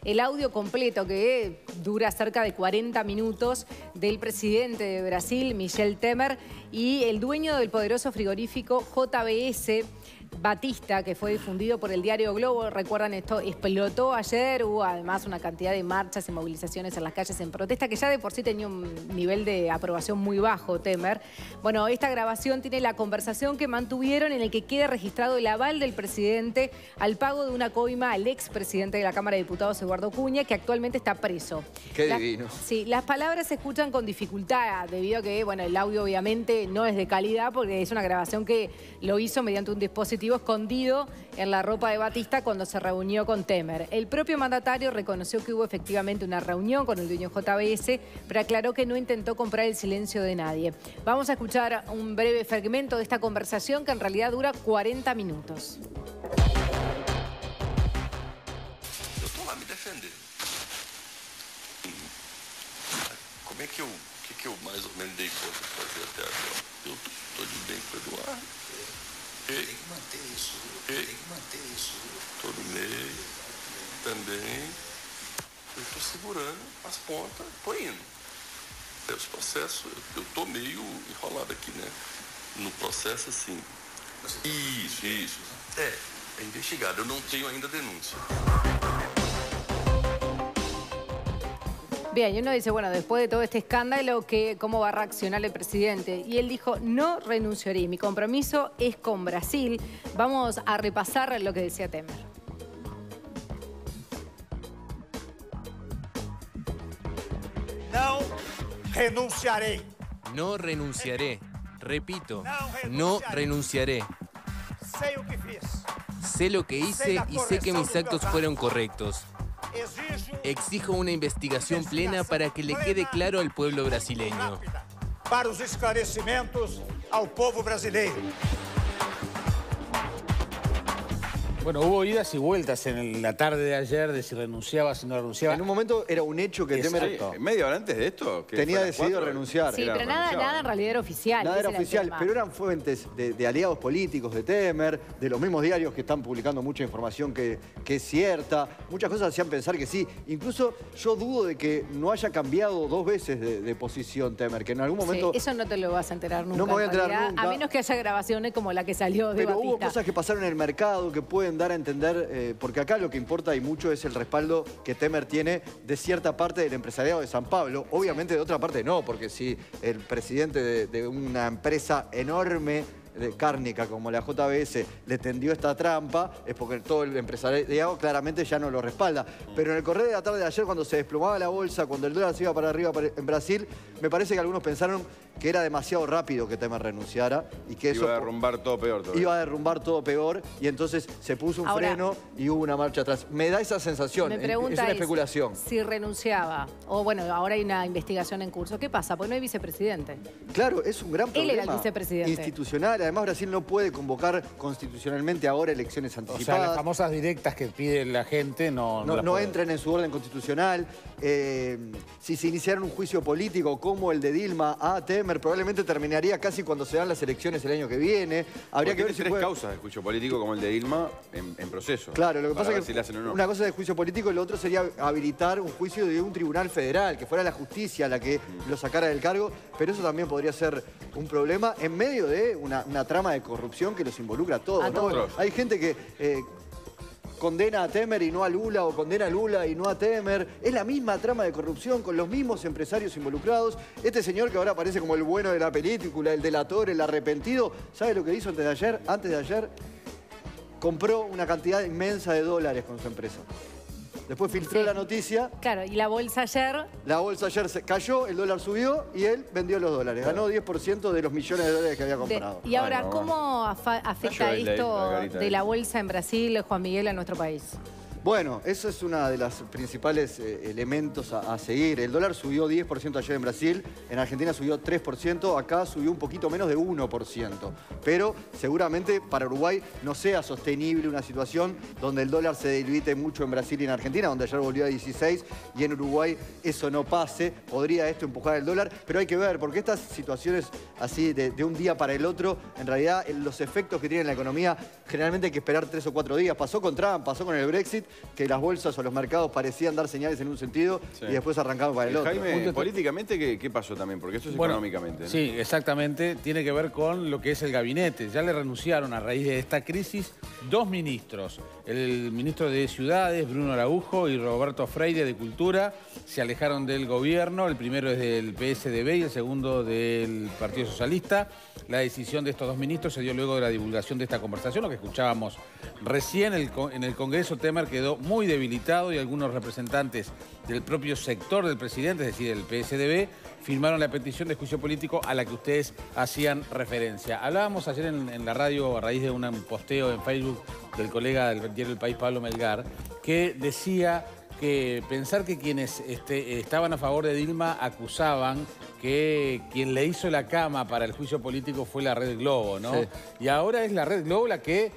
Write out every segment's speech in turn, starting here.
el audio completo que dura cerca de 40 minutos del presidente de Brasil, Michel Temer, y el dueño del poderoso frigorífico JBS, Batista, que fue difundido por el diario Globo. Recuerdan, esto explotó ayer, hubo además una cantidad de marchas y movilizaciones en las calles en protesta, que ya de por sí tenía un nivel de aprobación muy bajo, Temer. Bueno, esta grabación tiene la conversación que mantuvieron en el que queda registrado el aval del presidente al pago de una coima al expresidente de la Cámara de Diputados, Eduardo Cunha, que actualmente está preso. Qué divino. Sí, las palabras se escuchan con dificultad, debido a que, bueno, el audio obviamente no es de calidad, porque es una grabación que lo hizo mediante un dispositivo escondido en la ropa de Batista cuando se reunió con Temer. El propio mandatario reconoció que hubo efectivamente una reunión con el dueño JBS, pero aclaró que no intentó comprar el silencio de nadie. Vamos a escuchar un breve fragmento de esta conversación que en realidad dura 40 minutos. Eu estou lá me defendendo. Como é que eu mais ou menos dei conta de fazer até agora? Eu estou de bem com o Eduardo. Tem que manter isso. Tem que manter isso. Estou no meio também. Eu estou segurando as pontas, estou indo. Os processos, eu estou meio enrolado aqui, né? No processo, assim. Isso. É investigado. Eu não tenho ainda denúncia. Bien, y uno dice, bueno, después de todo este escándalo, ¿cómo va a reaccionar el presidente? Y él dijo, no renunciaré, mi compromiso es con Brasil. Vamos a repasar lo que decía Temer. No renunciaré. No renunciaré. Repito, no renunciaré. Sei o que fiz. Sé lo que hice y sé que mis actos fueron correctos. Exijo una investigación plena para que le quede claro al pueblo brasileño. Para os esclarecimentos ao povo brasileiro. Bueno, hubo idas y vueltas en la tarde de ayer de si renunciaba, si no renunciaba. En un momento era un hecho que Temer media hora antes de esto tenía decidido renunciar. Sí, pero nada en realidad era oficial. Nada era oficial, pero eran fuentes de aliados políticos de Temer, de los mismos diarios que están publicando mucha información que es cierta. Muchas cosas hacían pensar que sí. Incluso yo dudo de que no haya cambiado 2 veces de posición Temer, que en algún momento... Sí, eso no te lo vas a enterar nunca. No me voy a enterar nunca. A menos que haya grabaciones como la que salió de Batista. Pero hubo cosas que pasaron en el mercado que pueden dar a entender, porque acá lo que importa y mucho es el respaldo que Temer tiene de cierta parte del empresariado de San Pablo. Obviamente de otra parte no, porque si el presidente de una empresa enorme de cárnica como la JBS le tendió esta trampa, es porque todo el empresariado claramente ya no lo respalda. Pero en el correr de la tarde de ayer, cuando se desplomaba la bolsa, cuando el dólar se iba para arriba en Brasil, me parece que algunos pensaron que era demasiado rápido que Temer renunciara y que eso iba a derrumbar todo peor. Iba a derrumbar todo peor y entonces se puso un freno y hubo una marcha atrás. Me da esa sensación, es una especulación. Si renunciaba, o bueno, ahora hay una investigación en curso, ¿qué pasa? Porque no hay vicepresidente. Claro, es un gran problema. Él era el vicepresidente. Institucional. Además, Brasil no puede convocar constitucionalmente ahora elecciones anticipadas. O sea, las famosas directas que pide la gente no entran en su orden constitucional. Si se iniciara un juicio político como el de Dilma a Temer, probablemente terminaría casi cuando se dan las elecciones el año que viene. Habría que ver si 3 causas de juicio político como el de Dilma en proceso. Claro, lo que pasa es que si le hacen o no. Una cosa es el juicio político y lo otro sería habilitar un juicio de un tribunal federal, que fuera la justicia la que lo sacara del cargo, pero eso también podría ser un problema en medio de una trama de corrupción que los involucra a todos, ¿no? Hay gente que condena a Temer y no a Lula, o condena a Lula y no a Temer. Es la misma trama de corrupción con los mismos empresarios involucrados. Este señor que ahora aparece como el bueno de la película, el delator, el arrepentido, ¿sabe lo que hizo antes de ayer? Antes de ayer compró una cantidad inmensa de dólares con su empresa. Después filtró la noticia. Claro, y la bolsa ayer... La bolsa ayer se cayó, el dólar subió y él vendió los dólares. Ganó 10% de los millones de dólares que había comprado. Y ahora, ¿cómo afecta esto de la bolsa en Brasil, Juan Miguel, a nuestro país? Bueno, eso es uno de los principales elementos a seguir. El dólar subió 10% ayer en Brasil, en Argentina subió 3%, acá subió un poquito menos de 1%. Pero seguramente para Uruguay no sea sostenible una situación donde el dólar se debilite mucho en Brasil y en Argentina, donde ayer volvió a 16, y en Uruguay eso no pase. Podría esto empujar el dólar, pero hay que ver, porque estas situaciones así de un día para el otro, en realidad los efectos que tiene en la economía generalmente hay que esperar 3 o 4 días. Pasó con Trump, pasó con el Brexit, que las bolsas o los mercados parecían dar señales en un sentido y después arrancaban para el otro. Jaime, políticamente, ¿qué pasó también? Porque esto es económicamente, ¿no? Sí, exactamente. Tiene que ver con lo que es el gabinete. Ya le renunciaron a raíz de esta crisis 2 ministros. El ministro de Ciudades, Bruno Araujo, y Roberto Freire, de Cultura, se alejaron del gobierno. El primero es del PSDB y el segundo del Partido Socialista. La decisión de estos 2 ministros se dio luego de la divulgación de esta conversación, lo que escuchábamos recién. En el Congreso, Temer quedó muy debilitado y algunos representantes del propio sector del presidente, es decir, el PSDB, firmaron la petición de juicio político a la que ustedes hacían referencia. Hablábamos ayer en la radio a raíz de un posteo en Facebook del colega del diario El País, Pablo Melgar, que decía que pensar que quienes estaban a favor de Dilma acusaban que quien le hizo la cama para el juicio político fue la Red Globo, ¿no? Sí. Y ahora es la Red Globo la que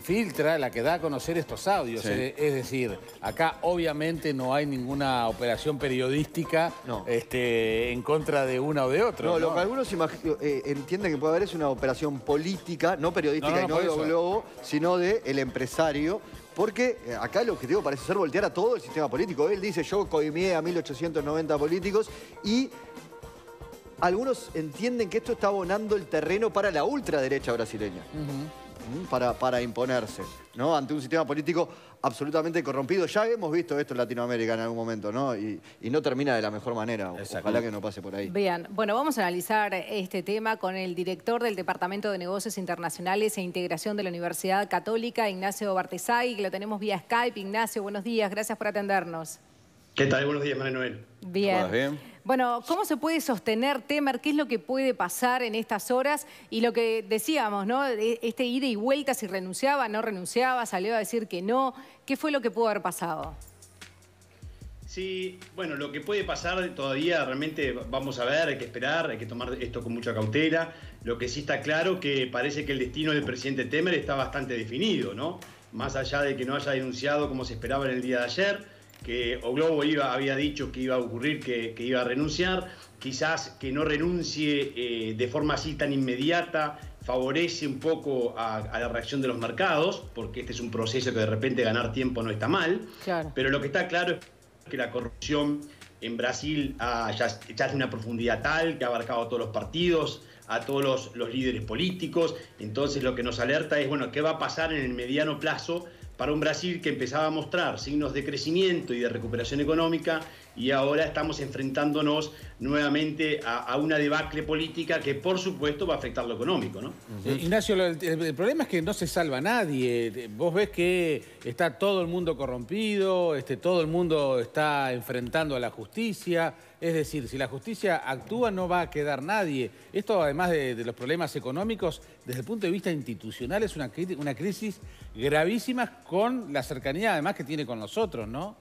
filtra, la que da a conocer estos audios. Sí. Es decir, acá obviamente no hay ninguna operación periodística en contra de una o de otra. No, lo que algunos entienden que puede haber es una operación política, no periodística y no de Globo, sino del empresario. Porque acá el objetivo parece ser voltear a todo el sistema político. Él dice, yo coimié a 1890 políticos y algunos entienden que esto está abonando el terreno para la ultraderecha brasileña. Para imponerse, ¿no? Ante un sistema político absolutamente corrompido. Ya hemos visto esto en Latinoamérica en algún momento, ¿no? Y no termina de la mejor manera. Ojalá que no pase por ahí. Bien, bueno, vamos a analizar este tema con el director del Departamento de Negocios Internacionales e Integración de la Universidad Católica, Ignacio Bartesay, que lo tenemos vía Skype. Ignacio, buenos días, gracias por atendernos. ¿Qué tal? Buenos días, María Noel. Bien. Bien. Bueno, ¿cómo se puede sostener, Temer? ¿Qué es lo que puede pasar en estas horas? Y lo que decíamos, ¿no? Este ida y vuelta, si renunciaba, no renunciaba, salió a decir que no. ¿Qué fue lo que pudo haber pasado? Sí, bueno, lo que puede pasar todavía realmente vamos a ver, hay que esperar, hay que tomar esto con mucha cautela. Lo que sí está claro que parece que el destino del presidente Temer está bastante definido, ¿no? Más allá de que no haya denunciado como se esperaba en el día de ayer, que O Globo había dicho que iba a ocurrir, que iba a renunciar, quizás que no renuncie de forma así tan inmediata favorece un poco a la reacción de los mercados, porque este es un proceso que de repente ganar tiempo no está mal, pero lo que está claro es que la corrupción en Brasil ya es de una profundidad tal que ha abarcado a todos los partidos, a todos los líderes políticos. Entonces lo que nos alerta es, bueno, ¿qué va a pasar en el mediano plazo para un Brasil que empezaba a mostrar signos de crecimiento y de recuperación económica y ahora estamos enfrentándonos nuevamente a una debacle política que por supuesto va a afectar lo económico, ¿no? Ignacio, el problema es que no se salva nadie. Vos ves que está todo el mundo corrompido, todo el mundo está enfrentando a la justicia. Es decir, si la justicia actúa no va a quedar nadie. Esto, además de los problemas económicos, desde el punto de vista institucional es una crisis gravísima con la cercanía además que tiene con nosotros, ¿no?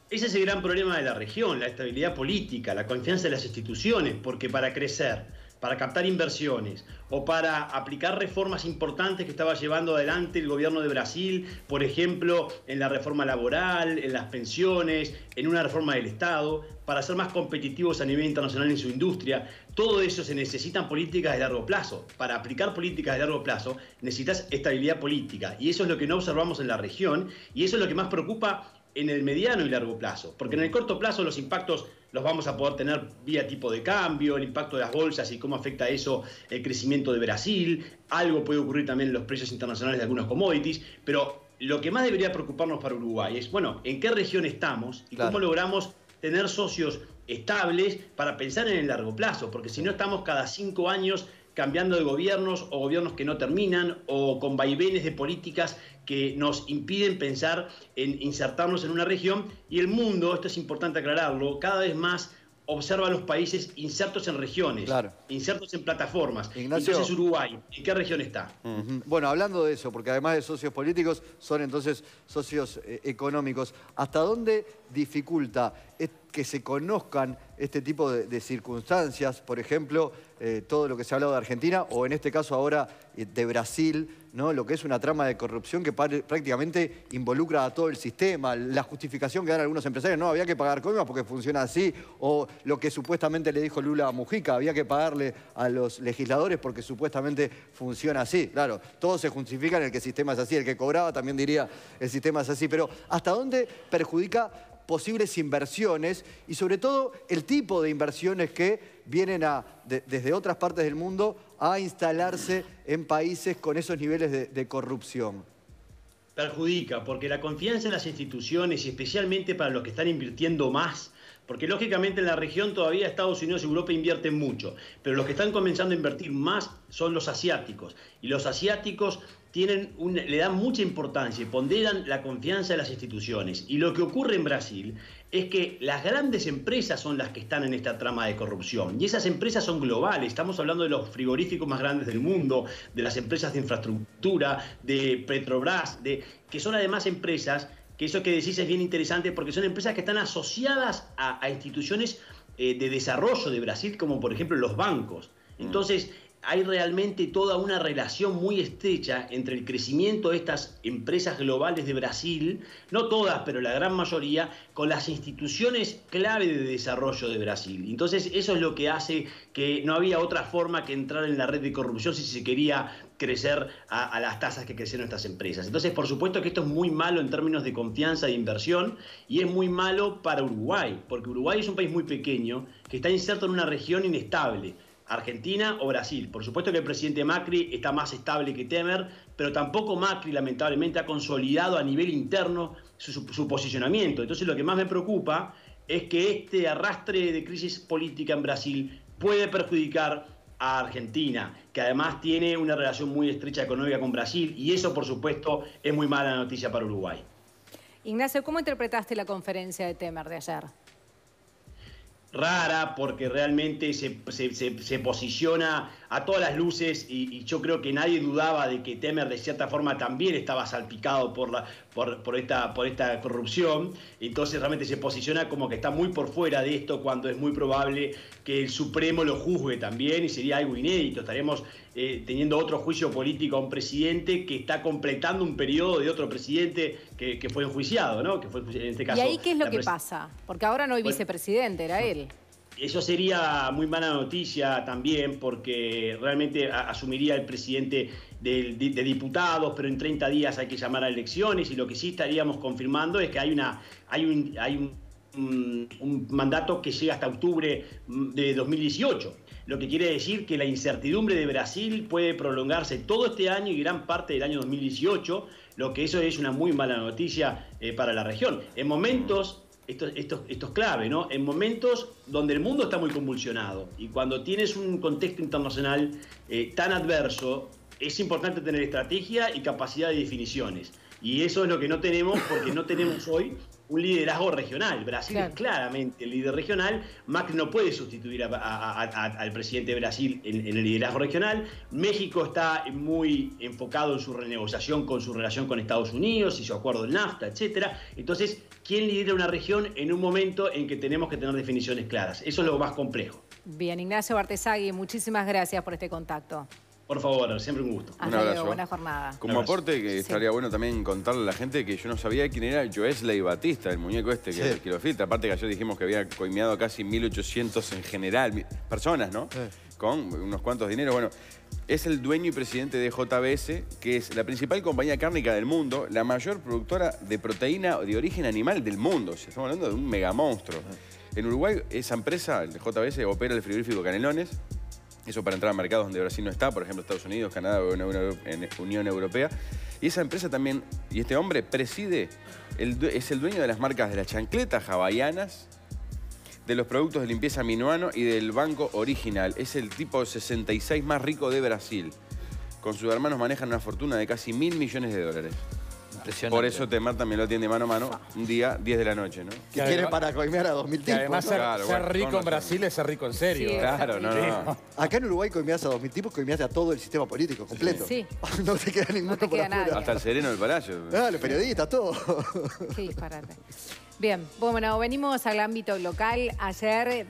Ese es el gran problema de la región, la estabilidad política, la confianza en las instituciones, porque para crecer, para captar inversiones o para aplicar reformas importantes que estaba llevando adelante el gobierno de Brasil, por ejemplo, en la reforma laboral, en las pensiones, en una reforma del Estado, para ser más competitivos a nivel internacional en su industria, todo eso se necesitan políticas de largo plazo. Para aplicar políticas de largo plazo necesitas estabilidad política y eso es lo que no observamos en la región y eso es lo que más preocupa en el mediano y largo plazo, porque en el corto plazo los impactos los vamos a poder tener vía tipo de cambio, el impacto de las bolsas y cómo afecta eso el crecimiento de Brasil, algo puede ocurrir también en los precios internacionales de algunos commodities, pero lo que más debería preocuparnos para Uruguay es, bueno, ¿en qué región estamos y cómo logramos tener socios estables para pensar en el largo plazo? Porque si no estamos cada 5 años cambiando de gobiernos o gobiernos que no terminan o con vaivenes de políticas que nos impiden pensar en insertarnos en una región y el mundo, esto es importante aclararlo, cada vez más observa a los países insertos en regiones, insertos en plataformas. Ignacio, entonces Uruguay, ¿en qué región está? Bueno, hablando de eso, porque además de socios políticos, son entonces socios económicos, ¿hasta dónde dificulta que se conozcan este tipo de circunstancias, por ejemplo, todo lo que se ha hablado de Argentina, o en este caso ahora de Brasil, ¿no? Lo que es una trama de corrupción que prácticamente involucra a todo el sistema, la justificación que dan algunos empresarios, no, había que pagar coimas porque funciona así, o lo que supuestamente le dijo Lula a Mujica, había que pagarle a los legisladores porque supuestamente funciona así. Claro, todos se justifican el que el sistema es así, el que cobraba también diría el sistema es así, pero ¿hasta dónde perjudica posibles inversiones y sobre todo el tipo de inversiones que vienen desde otras partes del mundo a instalarse en países con esos niveles de corrupción? Perjudica, porque la confianza en las instituciones, y especialmente para los que están invirtiendo más, porque lógicamente en la región todavía Estados Unidos y Europa invierten mucho, pero los que están comenzando a invertir más son los asiáticos. Y los asiáticos le dan mucha importancia y ponderan la confianza en las instituciones. Y lo que ocurre en Brasil es que las grandes empresas son las que están en esta trama de corrupción. Y esas empresas son globales. Estamos hablando de los frigoríficos más grandes del mundo, de las empresas de infraestructura, de Petrobras, que son además empresas que eso que decís es bien interesante porque son empresas que están asociadas a instituciones de desarrollo de Brasil, como por ejemplo los bancos. Entonces, hay realmente toda una relación muy estrecha entre el crecimiento de estas empresas globales de Brasil, no todas, pero la gran mayoría, con las instituciones clave de desarrollo de Brasil. Entonces, eso es lo que hace que no había otra forma que entrar en la red de corrupción si se quería crecer a las tasas que crecieron estas empresas. Entonces, por supuesto que esto es muy malo en términos de confianza e inversión y es muy malo para Uruguay, porque Uruguay es un país muy pequeño que está inserto en una región inestable. Argentina o Brasil. Por supuesto que el presidente Macri está más estable que Temer, pero tampoco Macri lamentablemente ha consolidado a nivel interno su posicionamiento. Entonces lo que más me preocupa es que este arrastre de crisis política en Brasil puede perjudicar a Argentina, que además tiene una relación muy estrecha económica con Brasil, y eso por supuesto es muy mala noticia para Uruguay. Ignacio, ¿cómo interpretaste la conferencia de Temer de ayer? Rara, porque realmente se posiciona a todas las luces y yo creo que nadie dudaba de que Temer de cierta forma también estaba salpicado por esta corrupción. Entonces realmente se posiciona como que está muy por fuera de esto, cuando es muy probable que el Supremo lo juzgue también y sería algo inédito. Estaremos teniendo otro juicio político a un presidente que está completando un periodo de otro presidente que fue enjuiciado, ¿no? Que fue en este caso. ¿Y ahí qué es lo que pasa? Porque ahora no hay vicepresidente, era él. Eso sería muy mala noticia también, porque realmente asumiría el presidente de diputados, pero en 30 días hay que llamar a elecciones, y lo que sí estaríamos confirmando es que hay un mandato que llega hasta octubre de 2018. Lo que quiere decir que la incertidumbre de Brasil puede prolongarse todo este año y gran parte del año 2018, lo que eso es una muy mala noticia para la región. En momentos, esto es clave, ¿no? En momentos donde el mundo está muy convulsionado y cuando tienes un contexto internacional tan adverso, es importante tener estrategia y capacidad de definiciones. Y eso es lo que no tenemos, porque no tenemos hoy un liderazgo regional. Brasil es claramente el líder regional. Macri no puede sustituir al presidente de Brasil en el liderazgo regional. México está muy enfocado en su renegociación con su relación con Estados Unidos y su acuerdo del NAFTA, etc. Entonces, ¿quién lidera una región en un momento en que tenemos que tener definiciones claras? Eso es lo más complejo. Bien, Ignacio Bartesagui, muchísimas gracias por este contacto. Por favor, siempre un gusto. Un abrazo. Buena jornada. Como aporte, que estaría bueno también contarle a la gente que yo no sabía quién era Joesley Batista, el muñeco este que lo filtra. Aparte que ayer dijimos que había coimeado casi 1.800 en general, personas, ¿no? Con unos cuantos dineros. Bueno, es el dueño y presidente de JBS, que es la principal compañía cárnica del mundo, la mayor productora de proteína de origen animal del mundo. O sea, estamos hablando de un megamonstruo. En Uruguay, esa empresa, el JBS, opera el frigorífico Canelones. Eso para entrar a mercados donde Brasil no está, por ejemplo, Estados Unidos, Canadá o Unión Europea. Y esa empresa también, y este hombre preside, es el dueño de las marcas de las chancletas hawaianas, de los productos de limpieza Minuano y del Banco Original. Es el tipo 66 más rico de Brasil. Con sus hermanos manejan una fortuna de casi $1.000 millones. Impresionante. Por eso Temer también lo atiende mano a mano, un día, 10 de la noche, ¿no? Que quiere para coimear a 2000 Que tipos. además ¿no? ser rico en Brasil es ser rico en serio. Sí, Claro, no. Acá en Uruguay coimeás a 2000 tipos, coimeás a todo el sistema político, completo. Sí. No te queda ninguno te por queda afuera. nadie. Hasta el sereno del palacio. Los periodistas, todo. Qué disparate. Bien, bueno, venimos al ámbito local. Ayer